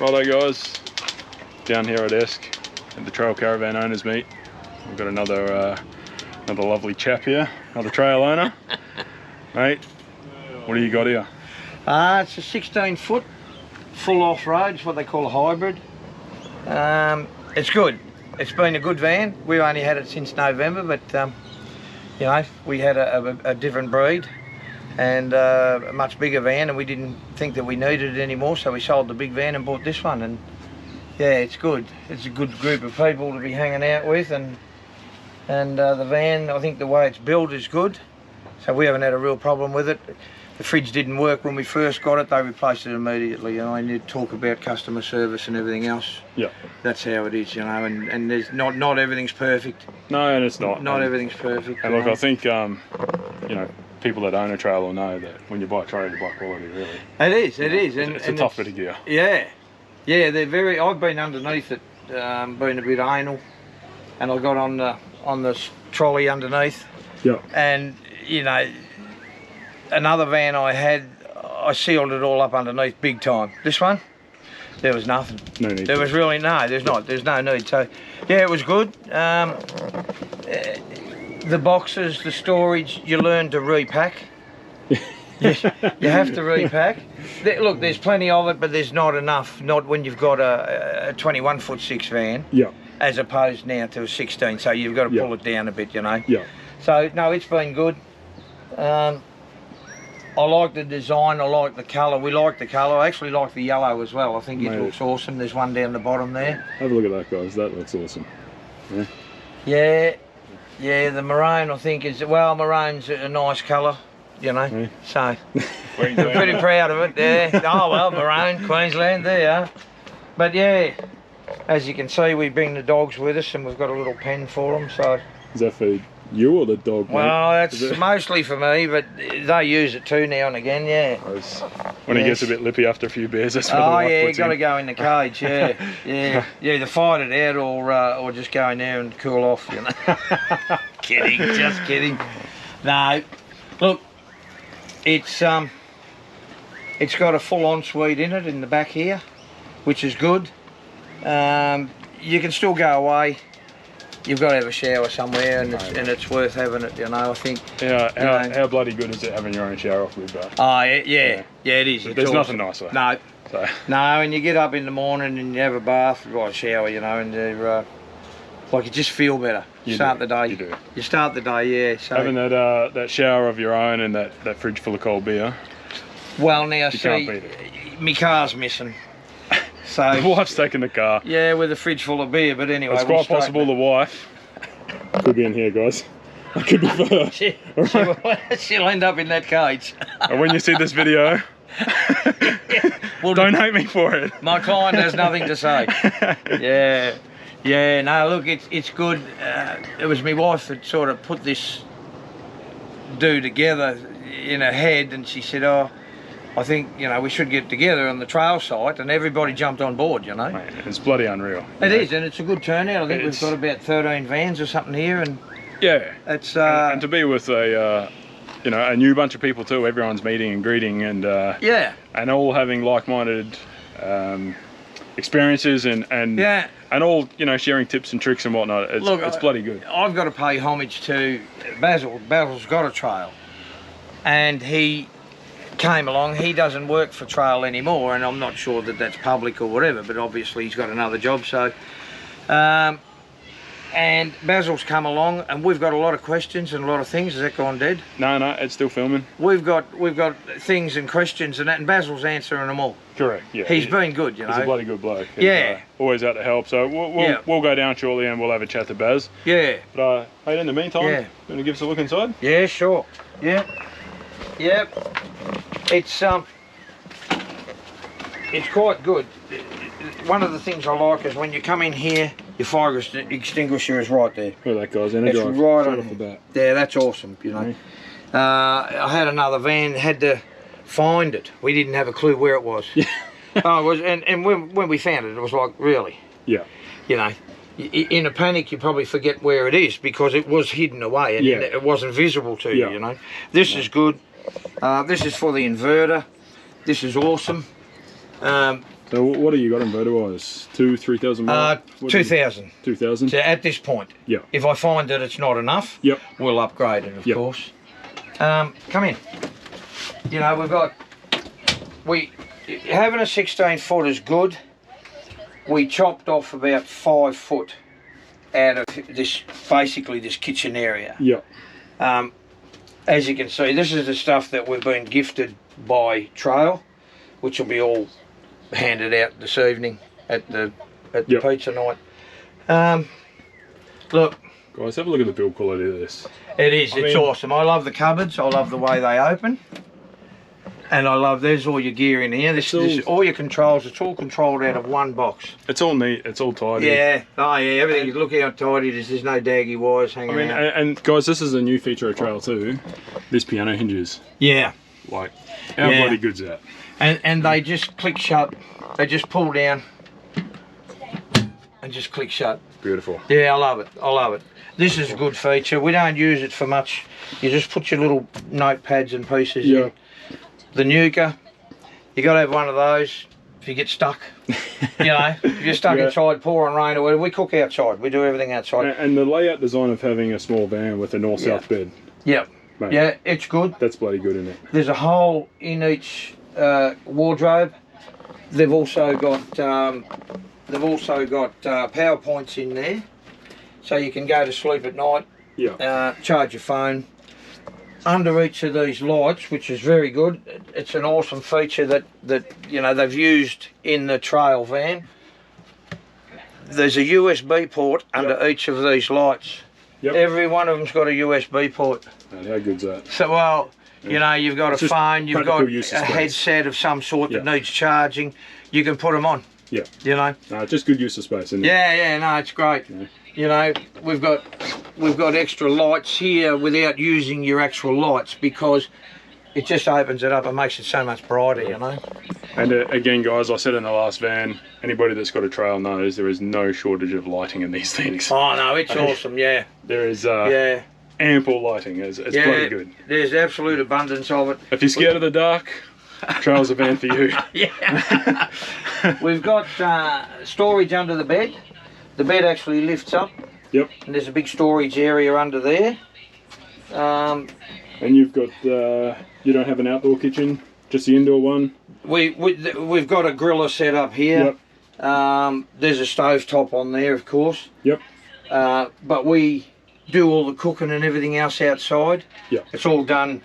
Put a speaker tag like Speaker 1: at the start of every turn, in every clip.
Speaker 1: Righto guys, down here at Esk at the Trail Caravan Owners Meet. We've got another lovely chap here, another trail owner. Mate, what do you got here?
Speaker 2: It's a 16-foot full off-road. It's what they call a hybrid. It's good. It's been a good van. We've only had it since November, but you know, we had a different breed and a much bigger van, and we didn't think that we needed it anymore, so we sold the big van and bought this one. And yeah, it's good. It's a good group of people to be hanging out with, and the van, I think the way it's built is good, so we haven't had a real problem with it. The fridge didn't work when we first got it. They replaced it immediately. You know, I need to talk about customer service and everything else. Yeah, that's how it is, you know. And there's not everything's perfect.
Speaker 1: No, and it's not.
Speaker 2: Not everything's perfect.
Speaker 1: And look, I think you know, people that own a trail will know that when you buy a trail, you buy quality, really.
Speaker 2: It is. It is.
Speaker 1: And it's a tough bit of gear.
Speaker 2: Yeah, yeah. They're very. I've been underneath it, been a bit anal, and I got on the trolley underneath. Yeah. And you know, another van I had, I sealed it all up underneath big time. This one, there was nothing. No need. There was really there's no need. So yeah, it was good. The boxes, the storage, you learn to repack. You have to repack. Look, there's plenty of it, but there's not enough. Not when you've got a 21-foot 6 van. Yeah. As opposed now to a 16, so you've got to pull it down a bit, you know. Yeah. So no, it's been good. I like the design, I like the colour. We like the colour. I actually like the yellow as well. I think it looks awesome. There's one down the bottom there.
Speaker 1: Have a look at that, guys. That looks awesome. Yeah.
Speaker 2: Yeah. Yeah, the maroon I think is, well, maroon's a nice colour, you know, so we're pretty proud of it, yeah. Oh well, maroon, Queensland, there you are. But yeah, as you can see, we bring the dogs with us and we've got a little pen for them, so.
Speaker 1: Is that for you or the dog, mate?
Speaker 2: Well, that's mostly for me, but they use it too now and again, yeah.
Speaker 1: When it gets a bit lippy after a few beers, that's when the wife
Speaker 2: you
Speaker 1: puts
Speaker 2: got to
Speaker 1: in.
Speaker 2: go in the cage, yeah. Yeah, either fight it out or just go in there and cool off, you know. Kidding, just kidding. No, look, it's got a full ensuite in it in the back here, which is good. You can still go away. You've got to have a shower somewhere, and it's worth having it, you know, I think.
Speaker 1: Yeah, how bloody good is it having your own shower off with that?
Speaker 2: Oh, yeah, it is.
Speaker 1: There's nothing nicer.
Speaker 2: No. So. No, and you get up in the morning and you have a bath, or a shower, you know, and you're, like you just feel better. You start the day.
Speaker 1: You do.
Speaker 2: You start the day, yeah. So
Speaker 1: having that shower of your own and that fridge full of cold beer.
Speaker 2: Well, now,
Speaker 1: you can't beat it.
Speaker 2: My car's missing. So
Speaker 1: the wife's taking the car.
Speaker 2: Yeah, with a fridge full of beer, but anyway.
Speaker 1: It's quite possible the wife could be in here, guys. That could be for her.
Speaker 2: She'll end up in that cage.
Speaker 1: And when you see this video, don't hate me for it.
Speaker 2: My client has nothing to say. Yeah, no, look, it's good. It was my wife that sort of put this together in her head, and she said, oh, I think, you know, we should get together on the trail site, and everybody jumped on board, you know.
Speaker 1: Mate, it's bloody unreal.
Speaker 2: It is, and it's a good turnout. I think we've got about 13 vans or something here, and
Speaker 1: yeah,
Speaker 2: it's
Speaker 1: and to be with a you know, a new bunch of people too. Everyone's meeting and greeting, and and all having like-minded experiences, and all, you know, sharing tips and tricks and whatnot. It's bloody good.
Speaker 2: I've got to pay homage to Basil. Basil's got a trail, and he came along. He doesn't work for trail anymore, and I'm not sure that that's public or whatever, but obviously he's got another job. So and Basil's come along, and we've got a lot of questions and a lot of things. Has that gone dead?
Speaker 1: No, it's still filming.
Speaker 2: We've got things and questions and that, and Basil's answering them all.
Speaker 1: Correct, yeah.
Speaker 2: He's been good, you know.
Speaker 1: He's a bloody good bloke.
Speaker 2: He's,
Speaker 1: always out to help. So we'll go down shortly and we'll have a chat to Baz.
Speaker 2: Yeah.
Speaker 1: But hey, in the meantime, you want to give us a look inside?
Speaker 2: Yeah, sure. Yeah. Yep. It's quite good. One of the things I like is when you come in here, your fire extinguisher is right there.
Speaker 1: Look at that, guys.
Speaker 2: It's right on off the bat. Yeah, that's awesome, you know. I had another van, had to find it. We didn't have a clue where it was. Yeah. It was, and when we found it, it was like, really? Yeah. You know, in a panic, you probably forget where it is because it was hidden away and it wasn't visible to you, you know. This is good. This is for the inverter. This is awesome.
Speaker 1: So what do you got inverter-wise? 3,000 miles?
Speaker 2: 2,000.
Speaker 1: 2,000?
Speaker 2: So at this point.
Speaker 1: Yeah.
Speaker 2: If I find that it's not enough,
Speaker 1: Yep.
Speaker 2: we'll upgrade it, of course. Come in. You know, having a 16 foot is good. We chopped off about 5 foot out of basically this kitchen area.
Speaker 1: Yeah.
Speaker 2: As you can see, this is the stuff that we've been gifted by Trail, which will be all handed out this evening at the pizza night. Look,
Speaker 1: Guys, have a look at the build quality of this.
Speaker 2: It's awesome. I love the cupboards. I love the way they open. And I love, there's all your gear in here. This all your controls, it's all controlled out of one box.
Speaker 1: It's all neat, it's all tidy.
Speaker 2: Yeah, oh yeah, everything. Look how tidy it is. There's no daggy wires hanging out.
Speaker 1: And guys, this is a new feature of Trail too. This piano hinges.
Speaker 2: Yeah.
Speaker 1: Like, how bloody good's that?
Speaker 2: And they just click shut. They just pull down and just click shut.
Speaker 1: Beautiful.
Speaker 2: Yeah, I love it. I love it. This is a good feature. We don't use it for much. You just put your little notepads and pieces in. The Nuka, you got to have one of those if you get stuck. You know, if you're stuck inside, pouring rain or whatever. We cook outside. We do everything outside.
Speaker 1: And the layout design of having a small van with a north-south bed.
Speaker 2: Yep.
Speaker 1: Mate,
Speaker 2: yeah, it's good.
Speaker 1: That's bloody good, isn't it?
Speaker 2: There's a hole in each wardrobe. They've also got power points in there, so you can go to sleep at night.
Speaker 1: Yeah.
Speaker 2: Charge your phone. Under each of these lights, which is very good, it's an awesome feature that you know they've used in the Trail van. There's a USB port under each of these lights.
Speaker 1: Yep.
Speaker 2: Every one of them's got a USB port.
Speaker 1: And how good's that?
Speaker 2: So, well, you know, you've got a phone, you've got a headset of some sort that needs charging. You can put them on.
Speaker 1: Yeah.
Speaker 2: You know.
Speaker 1: No, just good use of space, isn't it?
Speaker 2: Yeah, no, it's great. Yeah. You know, we've got extra lights here without using your actual lights because it just opens it up and makes it so much brighter, you know.
Speaker 1: And again, guys, I said in the last van, anybody that's got a Trail knows there is no shortage of lighting in these things.
Speaker 2: Oh no, it's awesome, yeah.
Speaker 1: There is ample lighting. It's bloody good.
Speaker 2: There's absolute abundance of it.
Speaker 1: If you're scared of the dark, Trail's a van for you.
Speaker 2: Yeah. We've got storage under the bed. The bed actually lifts up.
Speaker 1: Yep.
Speaker 2: And there's a big storage area under there.
Speaker 1: And you've got, you don't have an outdoor kitchen, just the indoor one?
Speaker 2: We've got a griller set up here. Yep. There's a stove top on there, of course.
Speaker 1: Yep.
Speaker 2: But we do all the cooking and everything else outside.
Speaker 1: Yep.
Speaker 2: It's all done,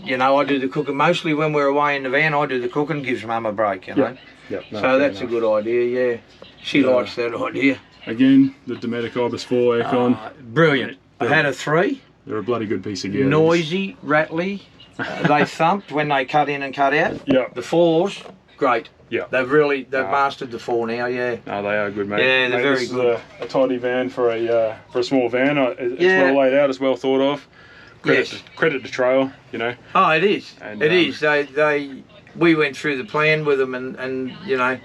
Speaker 2: you know, I do the cooking. Mostly when we're away in the van, I do the cooking, gives Mum a break, you know.
Speaker 1: Yep. Yep. No,
Speaker 2: so that's a good idea, yeah. She likes that idea.
Speaker 1: Again, the Dometic Ibis 4 aircon.
Speaker 2: Brilliant. I had a 3.
Speaker 1: They're a bloody good piece of gear.
Speaker 2: Noisy, rattly. They thumped when they cut in and cut out.
Speaker 1: Yeah.
Speaker 2: The 4s, great.
Speaker 1: Yeah.
Speaker 2: They've mastered the 4 now, yeah.
Speaker 1: No, they are good, mate.
Speaker 2: Yeah, they're very good.
Speaker 1: A tidy van for a small van. It's well laid out, it's well thought of. Credit to Trail, you know.
Speaker 2: Oh, it is.
Speaker 1: And,
Speaker 2: it is. We went through the plan with them and you know,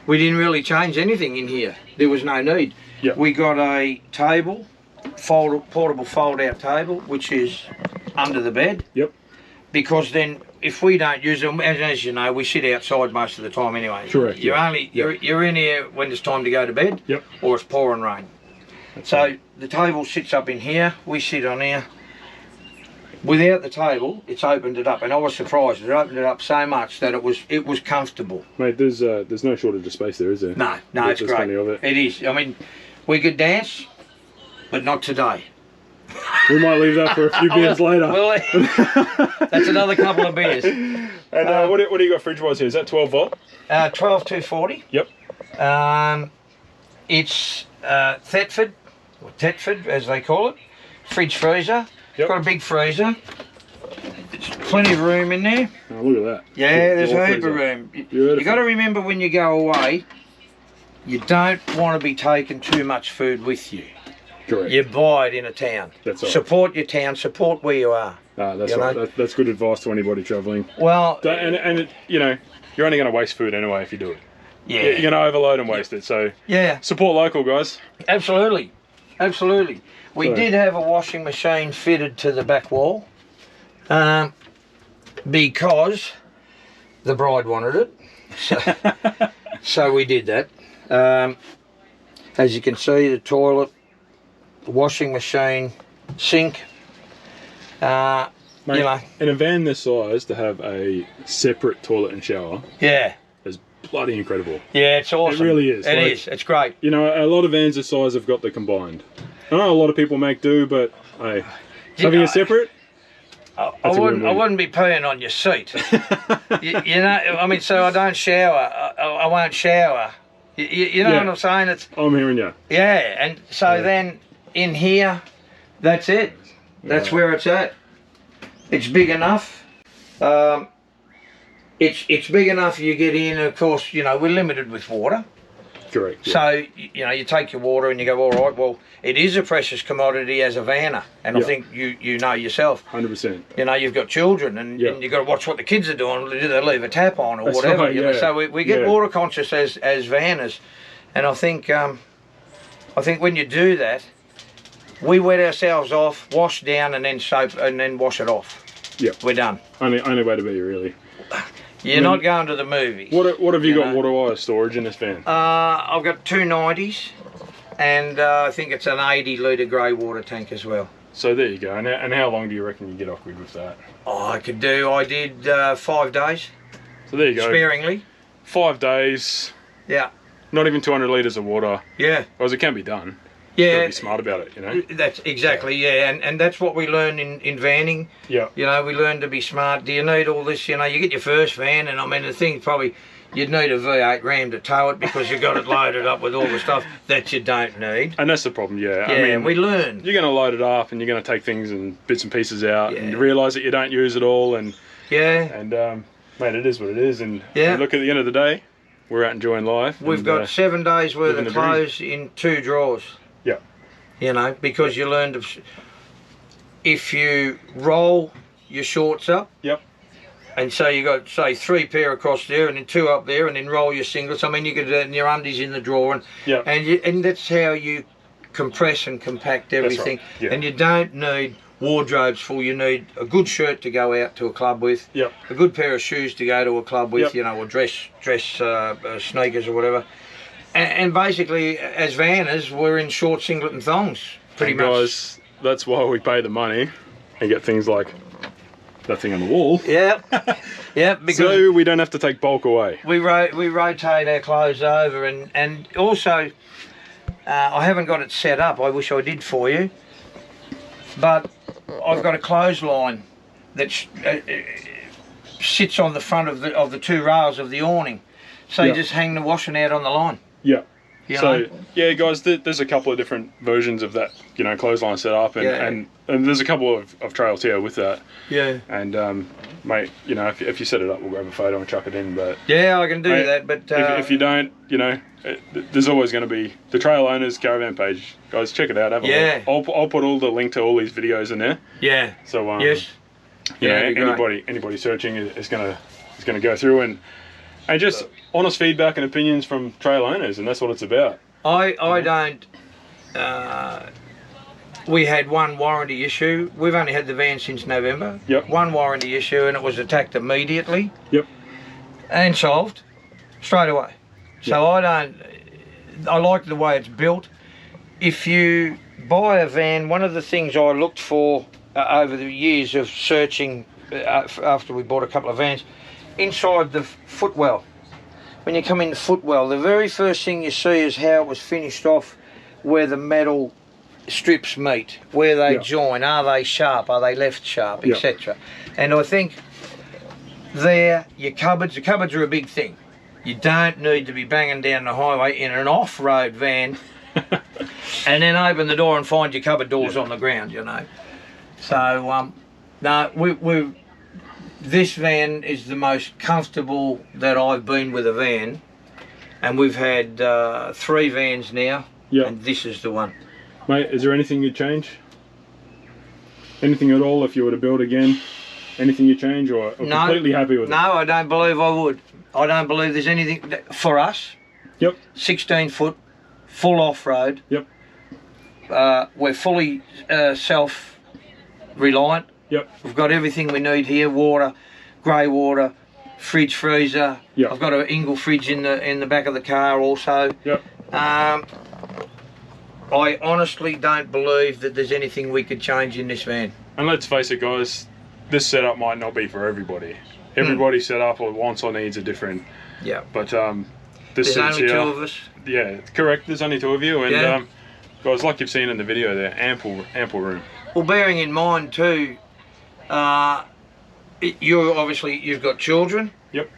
Speaker 2: we didn't really change anything in here. There was no need.
Speaker 1: Yep.
Speaker 2: We got a table, portable fold-out table, which is under the bed.
Speaker 1: Yep.
Speaker 2: Because then, if we don't use them, as you know, we sit outside most of the time anyway.
Speaker 1: Correct.
Speaker 2: You're in here when it's time to go to bed.
Speaker 1: Yep.
Speaker 2: Or it's pouring rain. So the table sits up in here. We sit on here. Without the table, it's opened it up, and I was surprised. It opened it up so much that it was comfortable.
Speaker 1: Mate, there's no shortage of space there, is there?
Speaker 2: No, it's great.
Speaker 1: Plenty of it.
Speaker 2: It is. I mean, we could dance, but not today.
Speaker 1: We might leave that for a few beers later.
Speaker 2: That's another couple of beers.
Speaker 1: And what do you got fridge-wise here? Is that 12 volt?
Speaker 2: 12-240.
Speaker 1: Yep.
Speaker 2: It's Thetford, or Tetford as they call it, fridge freezer.
Speaker 1: Yep.
Speaker 2: Got a big freezer. There's plenty of room in there.
Speaker 1: Oh, look at that.
Speaker 2: Yeah, there's a heap of room. You got to remember when you go away, you don't want to be taking too much food with you.
Speaker 1: Correct.
Speaker 2: You buy it in a town.
Speaker 1: That's right.
Speaker 2: Support your town. Support where you are.
Speaker 1: That's right. That's good advice to anybody travelling.
Speaker 2: Well,
Speaker 1: and you know, you're only going to waste food anyway if you do it.
Speaker 2: Yeah.
Speaker 1: You're going to overload and waste it. So
Speaker 2: yeah, support
Speaker 1: local, guys.
Speaker 2: Absolutely, absolutely. We did have a washing machine fitted to the back wall because the bride wanted it. So So we did that. As you can see, the toilet, the washing machine, sink.
Speaker 1: Mate,
Speaker 2: You know,
Speaker 1: in a van this size, to have a separate toilet and shower
Speaker 2: yeah,
Speaker 1: is bloody incredible.
Speaker 2: yeah, it's awesome.
Speaker 1: It really is.
Speaker 2: It
Speaker 1: Like,
Speaker 2: is. It's great.
Speaker 1: You know, a lot of vans this size have got the combined. I know a lot of people make do, but hey, having
Speaker 2: know,
Speaker 1: a separate,
Speaker 2: I
Speaker 1: That's a
Speaker 2: wouldn't. I
Speaker 1: win-win.
Speaker 2: wouldn't be peeing on your seat. you know, I mean, so I don't shower. I won't shower. You know
Speaker 1: Yeah.
Speaker 2: what I'm saying? It's
Speaker 1: I'm hearing you.
Speaker 2: yeah, and so
Speaker 1: Yeah.
Speaker 2: then in here, that's it. That's
Speaker 1: Yeah.
Speaker 2: where it's at. It's big enough. It's big enough. You get in. Of course, you know we're limited with water.
Speaker 1: Correct. Yeah.
Speaker 2: So you know you take your water and you go, all right. Well, it is a precious commodity as a vanner, and I
Speaker 1: Yeah.
Speaker 2: think you know yourself.
Speaker 1: 100%.
Speaker 2: You know you've got children, and,
Speaker 1: Yeah.
Speaker 2: and you've got to watch what the kids are doing. Do they leave a tap on or
Speaker 1: That's
Speaker 2: whatever?
Speaker 1: right,
Speaker 2: You know?
Speaker 1: yeah.
Speaker 2: So we get
Speaker 1: Yeah.
Speaker 2: water conscious as vanners, and I think when you do that, we wet ourselves off, wash down, and then soap, and then wash it off.
Speaker 1: Yeah.
Speaker 2: We're done.
Speaker 1: Only way to be, really.
Speaker 2: You're not going to the movies.
Speaker 1: What have you got
Speaker 2: know.
Speaker 1: water-wise storage in this van?
Speaker 2: I've got two 90s, and I think it's an 80-litre grey water tank as well.
Speaker 1: So there you go. And how long do you reckon you get off grid with that?
Speaker 2: Oh, I did 5 days,
Speaker 1: So there you go.
Speaker 2: sparingly.
Speaker 1: 5 days,
Speaker 2: Yeah,
Speaker 1: not even 200 litres of water.
Speaker 2: yeah,
Speaker 1: Whereas it can be done. Gotta
Speaker 2: yeah.
Speaker 1: be smart about it, you know?
Speaker 2: That's exactly, yeah, and that's what we learn in vanning.
Speaker 1: Yeah.
Speaker 2: You know, we learn to be smart. Do you need all this? You know, you get your first van, and I mean, the thing probably, you'd need a V8 Ram to tow it because you've got it loaded up with all the stuff that you don't need.
Speaker 1: And that's the problem, yeah.
Speaker 2: Yeah,
Speaker 1: I mean,
Speaker 2: we learn.
Speaker 1: you're going to load it up and you're going to take things and bits and pieces out and
Speaker 2: Yeah.
Speaker 1: you realise that you don't use it all and
Speaker 2: Yeah,
Speaker 1: mate, it is what it is. And
Speaker 2: Yeah.
Speaker 1: look, at the end of the day, we're out enjoying life.
Speaker 2: we've
Speaker 1: and,
Speaker 2: got 7 days worth
Speaker 1: living
Speaker 2: of
Speaker 1: the dream.
Speaker 2: clothes in 2 drawers.
Speaker 1: Yeah.
Speaker 2: You know, because you learn to, if you roll your shorts up,
Speaker 1: Yep.
Speaker 2: and so you got say 3 pair across there, and then 2 up there, and then roll your singlets. I mean, you could your undies in the drawer, and
Speaker 1: Yep.
Speaker 2: and that's how you compress and compact everything.
Speaker 1: right, yeah.
Speaker 2: And you don't need wardrobes full. You need a good shirt to go out to a club with,
Speaker 1: Yep.
Speaker 2: a good pair of shoes to go to a club with,
Speaker 1: Yep.
Speaker 2: you know, or dress sneakers or whatever. And basically, as vanners, we're in short singlet and thongs, pretty
Speaker 1: And
Speaker 2: much.
Speaker 1: guys, that's why we pay the money and get things like that thing on the wall.
Speaker 2: Yeah, yeah, because
Speaker 1: So we don't have to take bulk away.
Speaker 2: we rotate our clothes over, and also I haven't got it set up. I wish I did for you, but I've got a clothesline that sits on the front of the 2 rails of the awning, so you
Speaker 1: Yeah.
Speaker 2: just hang the washing out on the line.
Speaker 1: Yeah.
Speaker 2: You
Speaker 1: So
Speaker 2: know?
Speaker 1: yeah, guys, there's a couple of different versions of that, you know, clothesline set up, and,
Speaker 2: Yeah.
Speaker 1: and there's a couple of trails here with that.
Speaker 2: Yeah,
Speaker 1: And mate, you know, if you set it up, we'll grab a photo and chuck it in. But
Speaker 2: yeah, I can do
Speaker 1: Mate,
Speaker 2: that, but
Speaker 1: if you don't, you know, there's always going to be the Trail Owners Caravan page. Guys, check it out. Have a
Speaker 2: Yeah.
Speaker 1: look. I'll put all the link to all these videos in there.
Speaker 2: yeah,
Speaker 1: So
Speaker 2: yes,
Speaker 1: you
Speaker 2: Yeah,
Speaker 1: know,
Speaker 2: it'd be great.
Speaker 1: anybody searching is gonna go through and just honest feedback and opinions from trail owners, and that's what it's about.
Speaker 2: I don't. We had one warranty issue. We've only had the van since November.
Speaker 1: Yep.
Speaker 2: One warranty issue, and it was attacked immediately
Speaker 1: Yep.
Speaker 2: and solved straight away. So I like the way it's built. If you buy a van, one of the things I looked for over the years of searching after we bought a couple of vans, inside the footwell. When you come in the footwell, the very first thing you see is how it was finished off, where the metal strips meet, where they
Speaker 1: Yeah.
Speaker 2: join, are they sharp, are they left sharp,
Speaker 1: Yeah.
Speaker 2: etc. And I think there, the cupboards are a big thing. You don't need to be banging down the highway in an off-road van and then open the door and find your cupboard doors on the ground, you know. So, no, this van is the most comfortable that I've been with a van, and we've had 3 vans now,
Speaker 1: Yeah.
Speaker 2: and this is the one.
Speaker 1: Mate, is there anything you'd change? Anything at all if you were to build again? Anything you change, or
Speaker 2: No.
Speaker 1: completely happy with it?
Speaker 2: No, I don't believe I would. I don't believe there's anything for us.
Speaker 1: Yep.
Speaker 2: 16 foot, full off-road.
Speaker 1: Yep.
Speaker 2: We're fully self-reliant.
Speaker 1: Yep.
Speaker 2: We've got everything we need here, water, grey water, fridge, freezer.
Speaker 1: Yep.
Speaker 2: I've got an Ingle fridge in the back of the car also.
Speaker 1: Yep.
Speaker 2: I honestly don't believe that there's anything we could change in this van.
Speaker 1: And let's face it, guys, this setup might not be for everybody. Everybody's setup or wants or needs are different.
Speaker 2: Yeah.
Speaker 1: But
Speaker 2: there's
Speaker 1: this suits
Speaker 2: only
Speaker 1: here.
Speaker 2: 2 of us.
Speaker 1: Yeah, correct. There's only 2 of you, and
Speaker 2: Yeah.
Speaker 1: guys, like you've seen in the video, there ample room.
Speaker 2: Well, bearing in mind too, you've got children.
Speaker 1: Yep.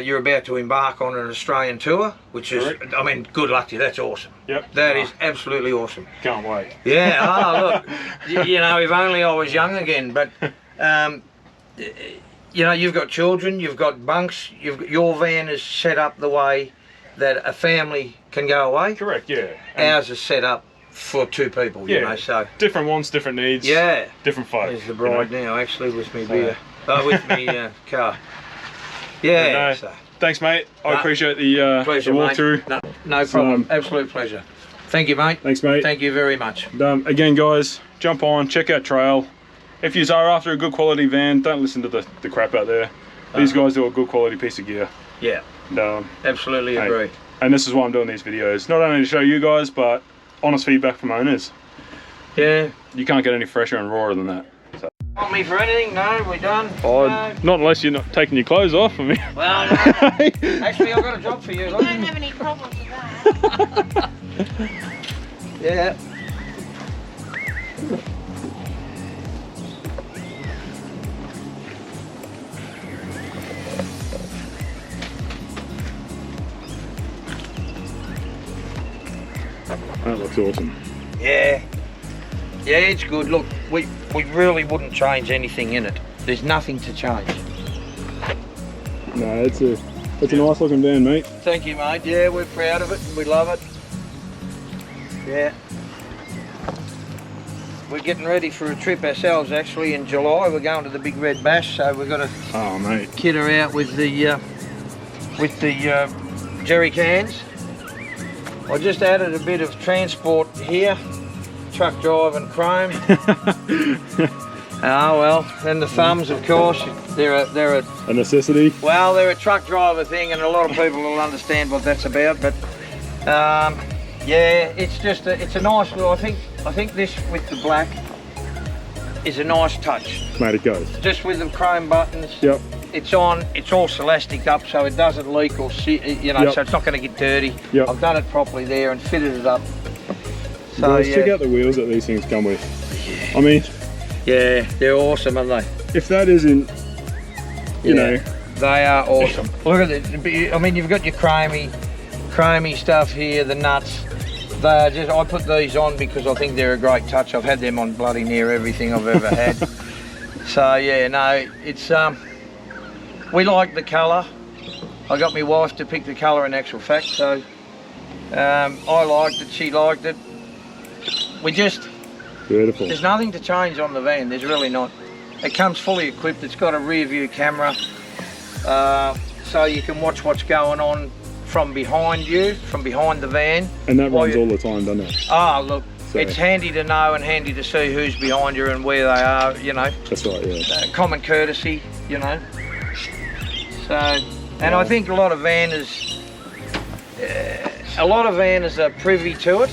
Speaker 2: You're about to embark on an Australian tour, which is,
Speaker 1: Correct.
Speaker 2: I mean, good luck to you. That's awesome.
Speaker 1: Yep.
Speaker 2: That is absolutely awesome.
Speaker 1: Can't wait.
Speaker 2: Yeah. Look, you know, if only I was young again. But you know, you've got children, you've got bunks, your van is set up the way that a family can go away.
Speaker 1: Correct. Yeah. And
Speaker 2: Ours is set up for 2 people. You know, so
Speaker 1: different wants, different needs.
Speaker 2: yeah.
Speaker 1: Different folk.
Speaker 2: There's the
Speaker 1: you know.
Speaker 2: bride now, actually, with me beer. With me car. Yeah.
Speaker 1: No,
Speaker 2: So.
Speaker 1: thanks, mate. I
Speaker 2: No,
Speaker 1: appreciate the
Speaker 2: Pleasure,
Speaker 1: walkthrough.
Speaker 2: mate. No problem. Absolute pleasure. Thank you, mate.
Speaker 1: Thanks, mate.
Speaker 2: Thank you very much.
Speaker 1: And, again, guys, jump on, check out Trail. If you are after a good quality van, don't listen to the crap out there. These guys do a good quality piece of gear.
Speaker 2: Yeah.
Speaker 1: And,
Speaker 2: Absolutely
Speaker 1: hey,
Speaker 2: agree.
Speaker 1: and this is why I'm doing these videos. Not only to show you guys, but honest feedback from owners.
Speaker 2: Yeah.
Speaker 1: You can't get any fresher and rawer than that. So.
Speaker 2: Want me for anything? No, we're done.
Speaker 1: Oh,
Speaker 2: No.
Speaker 1: not unless you're not taking your clothes off. I mean.
Speaker 2: Well, no. Actually, I've got a job for you.
Speaker 3: I
Speaker 2: Look.
Speaker 3: don't have any problems with that.
Speaker 2: Yeah.
Speaker 1: That looks awesome.
Speaker 2: Yeah. Yeah, it's good. Look, we really wouldn't change anything in it. There's nothing to change.
Speaker 1: No, it's a nice looking van, mate.
Speaker 2: Thank you, mate. Yeah, we're proud of it and we love it. Yeah. We're getting ready for a trip ourselves actually in July. We're going to the Big Red Bash, so we've got to
Speaker 1: Oh, mate.
Speaker 2: kit her out with the jerry cans. I just added a bit of transport here, truck drive and chrome. Oh well, and the thumbs, of course, they're
Speaker 1: A necessity.
Speaker 2: they're a truck driver thing, and a lot of people will understand what that's about. But yeah, it's just it's a nice little. I think this with the black is a nice touch.
Speaker 1: Mate, it goes.
Speaker 2: Just with the chrome buttons.
Speaker 1: Yep.
Speaker 2: It's on. It's all Celastic up, so it doesn't leak or you know.
Speaker 1: Yep.
Speaker 2: So it's not going to get dirty.
Speaker 1: Yep.
Speaker 2: I've done it properly there and fitted it up. So
Speaker 1: Guys,
Speaker 2: yeah,
Speaker 1: check out the wheels that these things come with. I mean,
Speaker 2: yeah, they're awesome, aren't they?
Speaker 1: if that isn't, you know,
Speaker 2: They are awesome. Look at it. I mean, you've got your chromey stuff here, the nuts. They are just. I put these on because I think they're a great touch. I've had them on bloody near everything I've ever had. So yeah, no, it's we like the colour. I got my wife to pick the colour in actual fact, so I liked it. She liked it. We just.
Speaker 1: beautiful.
Speaker 2: There's nothing to change on the van, there's really not. It comes fully equipped, it's got a rear view camera, so you can watch what's going on from behind you, from behind the van.
Speaker 1: And that
Speaker 2: while
Speaker 1: runs
Speaker 2: you-
Speaker 1: all the time, doesn't it?
Speaker 2: Ah, look,
Speaker 1: So-
Speaker 2: it's handy to know and handy to see who's behind you and where they are, you know.
Speaker 1: That's right, yeah.
Speaker 2: Common courtesy, you know. So, and I think a lot of vanners are privy to it.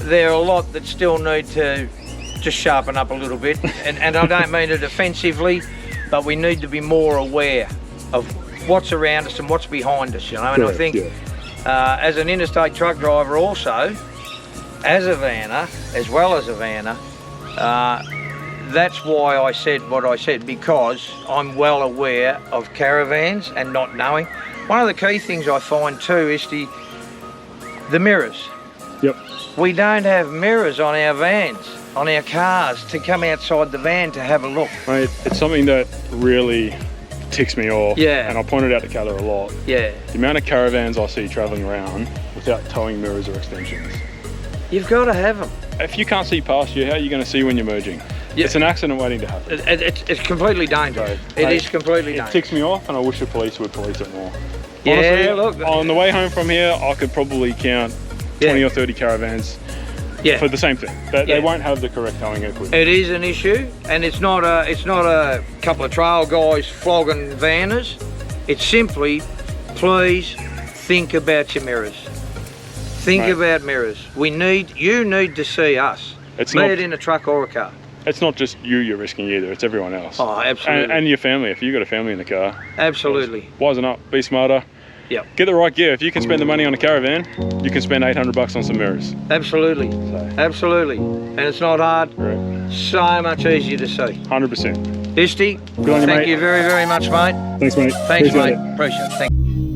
Speaker 2: There are a lot that still need to just sharpen up a little bit, and I don't mean it offensively, but we need to be more aware of what's around us and what's behind us, you know. And I
Speaker 1: Correct,
Speaker 2: think
Speaker 1: yeah.
Speaker 2: as an interstate truck driver also, as a vanner, as well as a vanner, that's why I said what I said, because I'm well aware of caravans and not knowing. One of the key things I find too is the mirrors.
Speaker 1: Yep.
Speaker 2: We don't have mirrors on our vans, on our cars, to come outside the van to have a look.
Speaker 1: Mate, it's something that really ticks me off.
Speaker 2: Yeah.
Speaker 1: And I pointed out to Cather a lot.
Speaker 2: Yeah,
Speaker 1: The amount of caravans I see travelling around without towing mirrors or extensions.
Speaker 2: you've got to have them.
Speaker 1: If you can't see past you, how are you going to see when you're merging?
Speaker 2: Yeah.
Speaker 1: It's an accident waiting to happen.
Speaker 2: It's completely dangerous. It
Speaker 1: Mate,
Speaker 2: is completely
Speaker 1: It
Speaker 2: dangerous.
Speaker 1: ticks me off, and I wish the police would police it more.
Speaker 2: Yeah,
Speaker 1: Honestly,
Speaker 2: look.
Speaker 1: on the way home from here, I could probably count 20 or 30 caravans
Speaker 2: Yeah.
Speaker 1: for the same thing. They
Speaker 2: Yeah.
Speaker 1: won't have the correct towing equipment.
Speaker 2: It is an issue, and it's not a couple of trail guys flogging vanners. It's simply, please think about your mirrors. Think
Speaker 1: Right.
Speaker 2: about mirrors. You need to see us.
Speaker 1: It's
Speaker 2: Be
Speaker 1: not-
Speaker 2: it in a truck or a car.
Speaker 1: It's not just you're risking either, it's everyone else.
Speaker 2: Oh, absolutely.
Speaker 1: And your family, if you've got a family in the car.
Speaker 2: Absolutely.
Speaker 1: Wisen up, be smarter.
Speaker 2: Yep.
Speaker 1: Get the right gear. If you can spend the money on a caravan, you can spend $800 on some mirrors.
Speaker 2: Absolutely.
Speaker 1: So,
Speaker 2: Absolutely. And it's not hard.
Speaker 1: great.
Speaker 2: So much easier to see.
Speaker 1: 100%.
Speaker 2: Isty,
Speaker 1: Good on you,
Speaker 2: thank
Speaker 1: mate.
Speaker 2: you very, very much, mate.
Speaker 1: Thanks, mate.
Speaker 2: Thanks,
Speaker 1: Appreciate
Speaker 2: mate.
Speaker 1: it.
Speaker 2: Appreciate it. Thank you.